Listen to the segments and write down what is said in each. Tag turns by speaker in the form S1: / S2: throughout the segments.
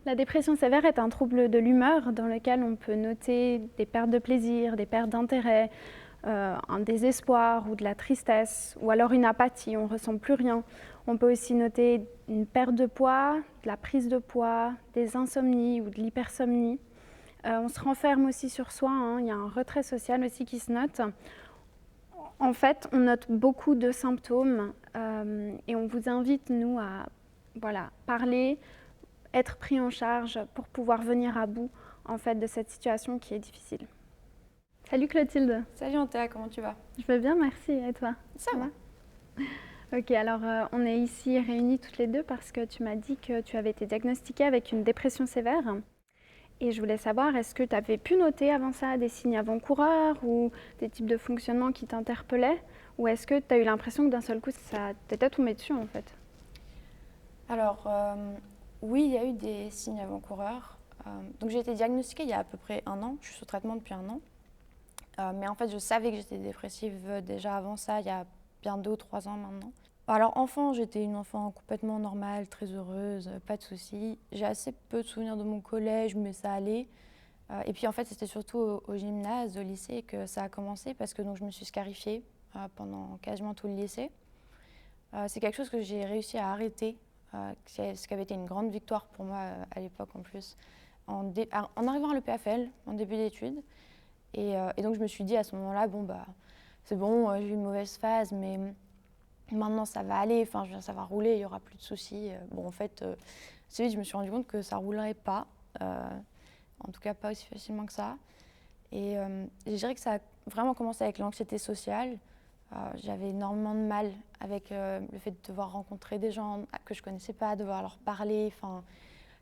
S1: La dépression sévère est un trouble de l'humeur dans lequel on peut noter des pertes de plaisir, des pertes d'intérêt, un désespoir ou de la tristesse, ou alors une apathie, on ne ressent plus rien. On peut aussi noter une perte de poids, de la prise de poids, des insomnies ou de l'hypersomnie. On se renferme aussi sur soi, il y a un retrait social aussi qui se note. En fait, on note beaucoup de symptômes et on vous invite, nous, à parler, être pris en charge pour pouvoir venir à bout en fait, de cette situation qui est difficile. Salut Clotilde.
S2: Salut Antea, comment tu vas?
S1: Je vais bien, merci. Et toi?
S2: Ça va.
S1: Ok, alors on est ici réunies toutes les deux parce que tu m'as dit que tu avais été diagnostiquée avec une dépression sévère. Et je voulais savoir, est-ce que tu avais pu noter avant ça des signes avant-coureurs ou des types de fonctionnement qui t'interpellaient? Ou est-ce que tu as eu l'impression que d'un seul coup, ça t'était tombé dessus en fait?
S2: Alors, oui, il y a eu des signes avant-coureurs. Donc j'ai été diagnostiquée il y a à peu près 1 an. Je suis sous traitement depuis 1 an. Mais en fait, je savais que j'étais dépressive déjà avant ça, il y a bien 2 ou 3 ans maintenant. Alors enfant, j'étais une enfant complètement normale, très heureuse, pas de soucis. J'ai assez peu de souvenirs de mon collège, mais ça allait. Et puis en fait, c'était surtout au gymnase, au lycée que ça a commencé parce que donc, je me suis scarifiée pendant quasiment tout le lycée. C'est quelque chose que j'ai réussi à arrêter, ce qui avait été une grande victoire pour moi à l'époque en plus, en arrivant à l'EPFL, en début d'études. Et donc je me suis dit à ce moment-là, bon bah c'est bon, j'ai eu une mauvaise phase, mais maintenant ça va aller, enfin ça va rouler, il n'y aura plus de soucis. Bon en fait, assez vite je me suis rendu compte que ça ne roulerait pas, en tout cas pas aussi facilement que ça. Et je dirais que ça a vraiment commencé avec l'anxiété sociale. J'avais énormément de mal avec le fait de devoir rencontrer des gens que je ne connaissais pas, devoir leur parler. Enfin,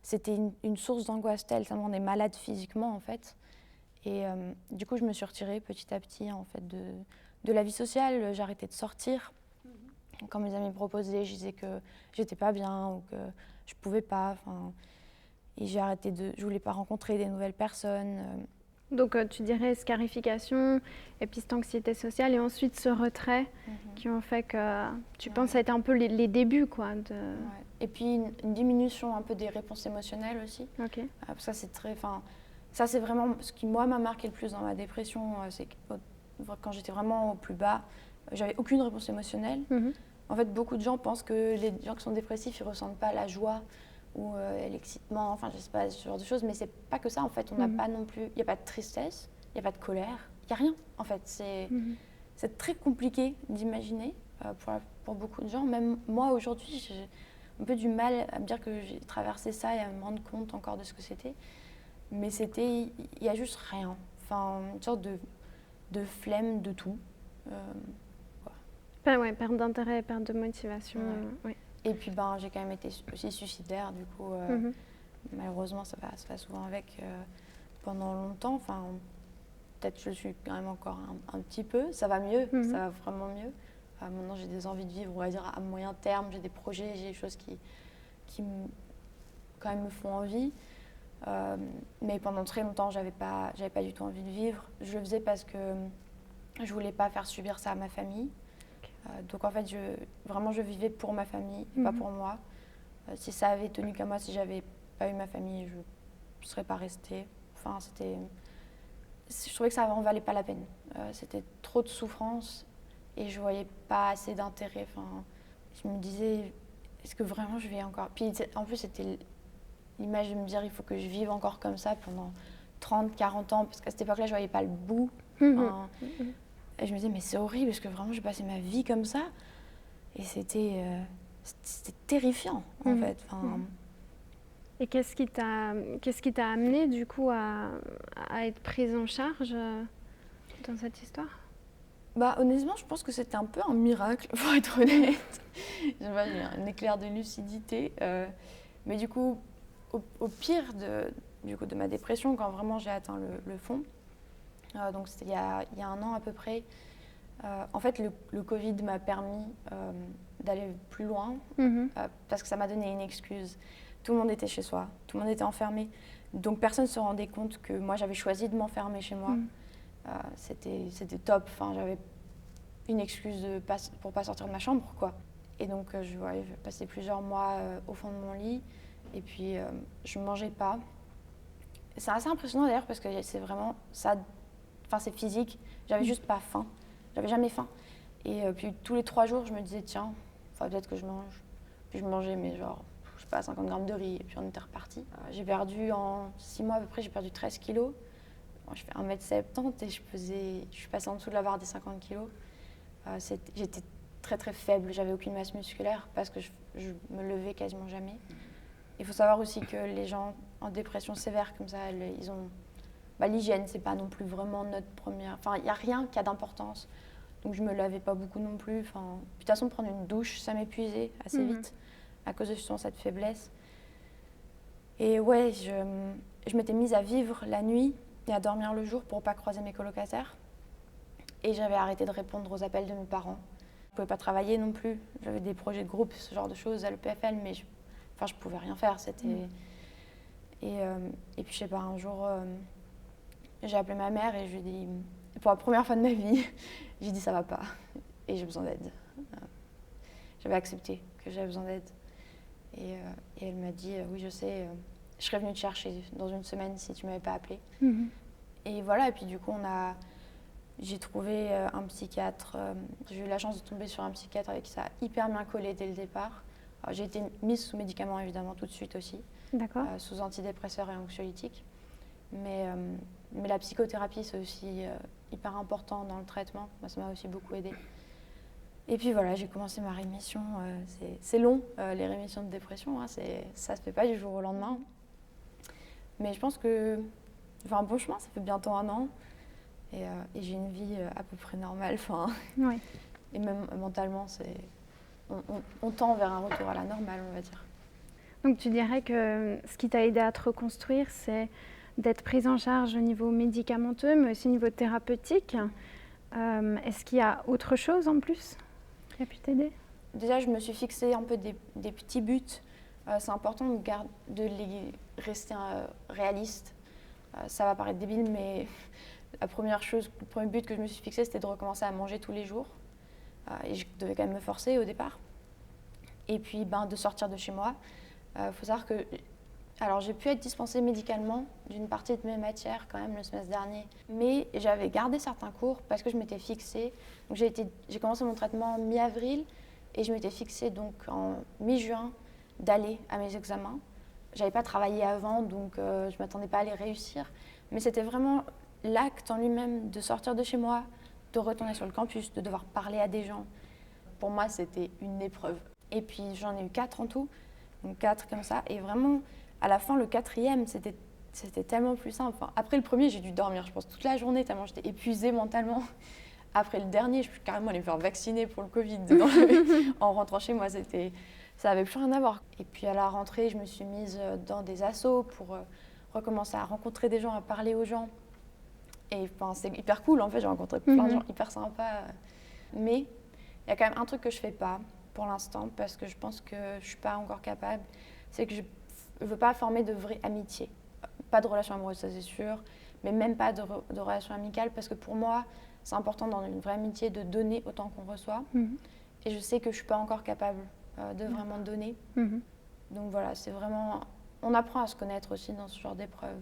S2: c'était une source d'angoisse telle, ça me rendait malade physiquement en fait. Et du coup, je me suis retirée petit à petit en fait, de la vie sociale. J'arrêtais de sortir. Quand mes amis me proposaient, je disais que j'étais pas bien ou que je pouvais pas. Et j'ai arrêté je voulais pas rencontrer des nouvelles personnes.
S1: Donc tu dirais scarification et puis cette anxiété sociale et ensuite ce retrait qui ont fait que tu penses que ça a été un peu les débuts quoi.
S2: Ouais. Et puis une diminution un peu des réponses émotionnelles aussi.
S1: Ok.
S2: Ça c'est ça c'est vraiment ce qui moi m'a marqué le plus dans ma dépression, c'est que quand j'étais vraiment au plus bas, j'avais aucune réponse émotionnelle. En fait, beaucoup de gens pensent que les gens qui sont dépressifs, ils ressentent pas la joie ou l'excitement, enfin je sais pas, ce genre de choses, mais c'est pas que ça en fait. On n'a pas non plus, il n'y a pas de tristesse, il n'y a pas de colère, il n'y a rien en fait. C'est très compliqué d'imaginer pour beaucoup de gens. Même moi aujourd'hui, j'ai un peu du mal à me dire que j'ai traversé ça et à me rendre compte encore de ce que c'était. Mais il n'y a juste rien. Enfin, une sorte de flemme de tout.
S1: Perte d'intérêt, perte de motivation. Ouais.
S2: Et puis j'ai quand même été aussi suicidaire, du coup, malheureusement ça va souvent avec pendant longtemps. Enfin, peut-être je le suis quand même encore un petit peu, ça va mieux, ça va vraiment mieux. Maintenant j'ai des envies de vivre, on va dire à moyen terme, j'ai des projets, j'ai des choses qui quand même me font envie. Mais pendant très longtemps, j'avais pas du tout envie de vivre. Je le faisais parce que je voulais pas faire subir ça à ma famille. Donc en fait, je vivais pour ma famille, pas pour moi. Si ça avait tenu qu'à moi, si j'avais pas eu ma famille, je ne serais pas restée. Enfin, je trouvais que ça en valait pas la peine. C'était trop de souffrance et je voyais pas assez d'intérêt. Enfin, je me disais, est-ce que vraiment je vais encore... Puis en plus, c'était l'image de me dire, il faut que je vive encore comme ça pendant 30, 40 ans, parce qu'à cette époque-là, je voyais pas le bout. Et je me disais, mais c'est horrible, parce que vraiment, j'ai passé ma vie comme ça. Et c'était terrifiant, en fait.
S1: Et qu'est-ce qui t'a amené, du coup, à être prise en charge dans cette histoire?
S2: Honnêtement, je pense que c'était un peu un miracle, pour être honnête. J'ai un éclair de lucidité. Mais du coup, au pire de ma dépression, quand vraiment j'ai atteint le fond, donc c'était il y a 1 an à peu près, en fait le Covid m'a permis d'aller plus loin parce que ça m'a donné une excuse. Tout le monde était chez soi, tout le monde était enfermé, donc personne ne se rendait compte que moi j'avais choisi de m'enfermer chez moi. C'était top, enfin, j'avais une excuse pour pas sortir de ma chambre quoi. Et donc je passais plusieurs mois au fond de mon lit. Et puis, je ne mangeais pas. C'est assez impressionnant d'ailleurs parce que c'est vraiment ça. Enfin, c'est physique. J'avais juste pas faim. J'avais jamais faim. Et puis tous les 3 jours, je me disais, tiens, faudrait peut-être que je mange. Puis je mangeais, mais genre, je sais pas, 50 grammes de riz. Et puis on était reparti. J'ai perdu en 6 mois à peu près, j'ai perdu 13 kilos. Moi, je fais 1m70 et je suis passée en dessous de la barre des 50 kilos. J'étais très très faible. J'avais aucune masse musculaire parce que je me levais quasiment jamais. Il faut savoir aussi que les gens en dépression sévère comme ça, ils ont... l'hygiène, c'est pas non plus vraiment notre première... Enfin, il n'y a rien qui a d'importance. Donc je me lavais pas beaucoup non plus. Puis de toute façon, prendre une douche, ça m'épuisait assez vite à cause de justement cette faiblesse. Et ouais, je m'étais mise à vivre la nuit et à dormir le jour pour pas croiser mes colocataires. Et j'avais arrêté de répondre aux appels de mes parents. Je pouvais pas travailler non plus. J'avais des projets de groupe, ce genre de choses à l'EPFL, mais je pouvais rien faire. Et puis je sais pas, un jour, j'ai appelé ma mère et je lui ai dit, pour la première fois de ma vie, j'ai dit ça va pas et j'ai besoin d'aide. J'avais accepté que j'avais besoin d'aide. Et elle m'a dit, oui je sais, je serais venue te chercher dans une semaine si tu m'avais pas appelé. Et voilà, et puis du coup j'ai trouvé un psychiatre. J'ai eu la chance de tomber sur un psychiatre avec qui ça a hyper bien collé dès le départ. Alors, j'ai été mise sous médicaments évidemment tout de suite aussi, sous antidépresseurs et anxiolytiques. Mais la psychothérapie, c'est aussi hyper important dans le traitement. Moi, ça m'a aussi beaucoup aidée. Et puis voilà, j'ai commencé ma rémission. C'est long, les rémissions de dépression. Hein, ça ne se fait pas du jour au lendemain. Mais je pense que j'ai fait un bon chemin, ça fait bientôt 1 an. Et j'ai une vie à peu près normale.
S1: Oui.
S2: Et même mentalement, on tend vers un retour à la normale, on va dire.
S1: Donc tu dirais que ce qui t'a aidé à te reconstruire, c'est d'être prise en charge au niveau médicamenteux, mais aussi au niveau thérapeutique. Est-ce qu'il y a autre chose en plus qui a pu t'aider?
S2: Déjà, je me suis fixé un peu des petits buts. C'est important de les rester réalistes. Ça va paraître débile, mais le premier but que je me suis fixé, c'était de recommencer à manger tous les jours. Et je devais quand même me forcer au départ. Et puis, de sortir de chez moi. Faut savoir que... Alors, j'ai pu être dispensée médicalement d'une partie de mes matières quand même le semestre dernier. Mais j'avais gardé certains cours parce que je m'étais fixée. Donc, j'ai commencé mon traitement mi-avril et je m'étais fixée donc en mi-juin d'aller à mes examens. J'avais pas travaillé avant, donc je m'attendais pas à les réussir. Mais c'était vraiment l'acte en lui-même de sortir de chez moi, de retourner sur le campus, de devoir parler à des gens. Pour moi, c'était une épreuve. Et puis, j'en ai eu 4 en tout. Donc 4 comme ça. Et vraiment, à la fin, le 4e, c'était tellement plus simple. Enfin, après le premier, j'ai dû dormir, je pense, toute la journée, tellement j'étais épuisée mentalement. Après le dernier, je suis carrément allée me faire vacciner pour le Covid. En rentrant chez moi, ça n'avait plus rien à voir. Et puis à la rentrée, je me suis mise dans des assos pour recommencer à rencontrer des gens, à parler aux gens. Et c'est hyper cool, en fait, j'ai rencontré plein de gens hyper sympas. Mais il y a quand même un truc que je ne fais pas pour l'instant, parce que je pense que je ne suis pas encore capable, c'est que je ne veux pas former de vraies amitiés. Pas de relation amoureuse, ça c'est sûr, mais même pas de relation amicale, parce que pour moi, c'est important dans une vraie amitié de donner autant qu'on reçoit. Et je sais que je ne suis pas encore capable de vraiment donner. Donc voilà, c'est vraiment... On apprend à se connaître aussi dans ce genre d'épreuve,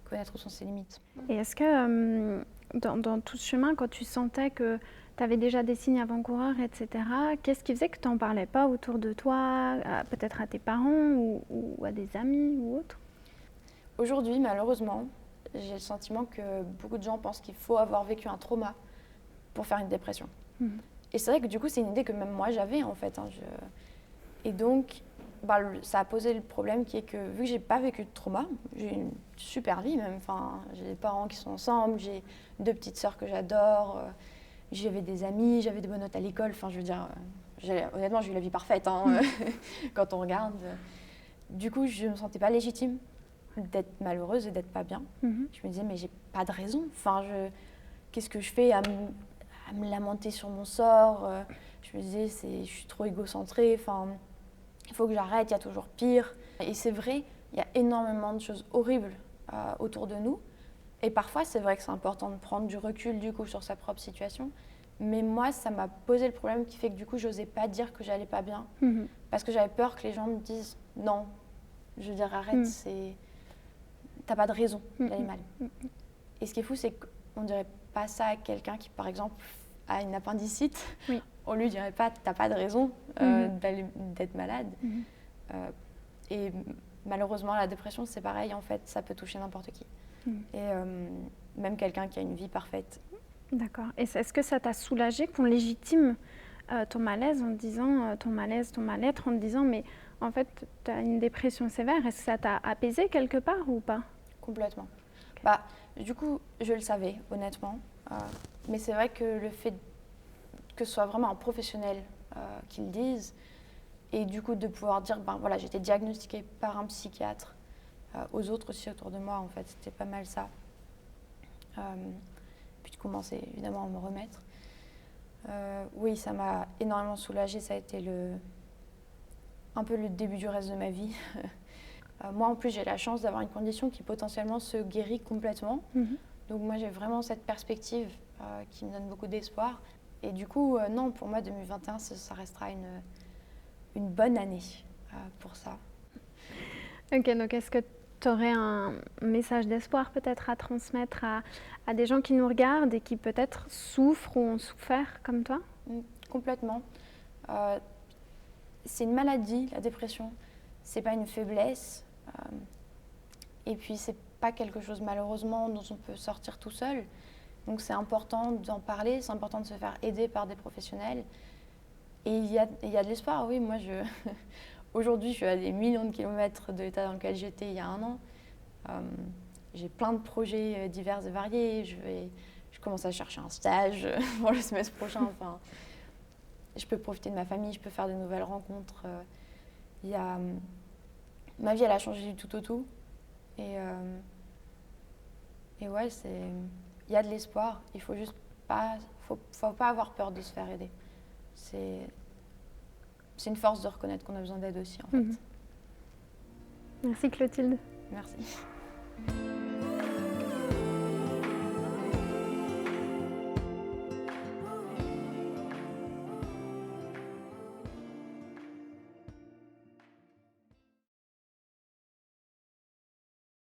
S2: connaître où sont ses limites.
S1: Et est-ce que dans tout ce chemin, quand tu sentais que tu avais déjà des signes avant-coureurs, etc., qu'est-ce qui faisait que tu n'en parlais pas autour de toi, peut-être à tes parents ou à des amis ou autres?
S2: Aujourd'hui, malheureusement, j'ai le sentiment que beaucoup de gens pensent qu'il faut avoir vécu un trauma pour faire une dépression. Et c'est vrai que du coup, c'est une idée que même moi j'avais en fait. Et donc, ça a posé le problème qui est que vu que j'ai pas vécu de trauma, j'ai une super vie même. Enfin, j'ai des parents qui sont ensemble, j'ai 2 petites sœurs que j'adore, j'avais des amis, j'avais des bonnes notes à l'école. Enfin, je veux dire, honnêtement, j'ai eu la vie parfaite quand on regarde. Du coup, je me sentais pas légitime d'être malheureuse et d'être pas bien. Je me disais, mais j'ai pas de raison. Enfin, qu'est-ce que je fais à me lamenter sur mon sort? Je me disais, je suis trop égocentrée. Enfin, il faut que j'arrête, il y a toujours pire. Et c'est vrai, il y a énormément de choses horribles autour de nous. Et parfois, c'est vrai que c'est important de prendre du recul du coup sur sa propre situation. Mais moi, ça m'a posé le problème qui fait que du coup, j'osais pas dire que j'allais pas bien. Parce que j'avais peur que les gens me disent non, Je veux dire, arrête, t'as pas de raison d'aller mal.
S1: Mm.
S2: Et ce qui est fou, c'est qu'on dirait pas ça à quelqu'un qui, par exemple, a une appendicite.
S1: Oui.
S2: On lui dirait pas, t'as pas de raison d'être malade. Et malheureusement, la dépression, c'est pareil, en fait, ça peut toucher n'importe qui. Et même quelqu'un qui a une vie parfaite.
S1: D'accord. Et est-ce que ça t'a soulagé qu'on légitime ton malaise en te disant, ton malaise, ton mal-être, en te disant, mais en fait, tu as une dépression sévère, est-ce que ça t'a apaisé quelque part ou pas?
S2: Complètement. Okay. Du coup, je le savais, honnêtement. Mais c'est vrai que le fait que ce soit vraiment un professionnel qui le dise, et du coup de pouvoir dire, voilà, j'ai été diagnostiquée par un psychiatre, aux autres aussi autour de moi, en fait, c'était pas mal ça. Puis de commencer évidemment à me remettre. Oui, ça m'a énormément soulagée, ça a été un peu le début du reste de ma vie. Moi, en plus, j'ai la chance d'avoir une condition qui potentiellement se guérit complètement. Donc moi, j'ai vraiment cette perspective qui me donne beaucoup d'espoir. Et du coup, non, pour moi, 2021, ça restera une bonne année pour ça.
S1: Ok, donc est-ce que tu aurais un message d'espoir peut-être à transmettre à des gens qui nous regardent et qui peut-être souffrent ou ont souffert comme toi?
S2: Complètement. C'est une maladie, la dépression. C'est pas une faiblesse. Et puis, c'est pas quelque chose, malheureusement, dont on peut sortir tout seul. Donc, c'est important d'en parler, c'est important de se faire aider par des professionnels. Et il y a de l'espoir, oui. Moi, aujourd'hui, je suis à des millions de kilomètres de l'état dans lequel j'étais il y a un an. J'ai plein de projets divers et variés. Je commence à chercher un stage pour le semestre prochain. Enfin, je peux profiter de ma famille, je peux faire de nouvelles rencontres. Ma vie, elle a changé du tout au tout. Et ouais, il y a de l'espoir. Il faut juste pas, faut pas avoir peur de se faire aider. C'est une force de reconnaître qu'on a besoin d'aide aussi, en fait.
S1: Merci Clotilde.
S2: Merci.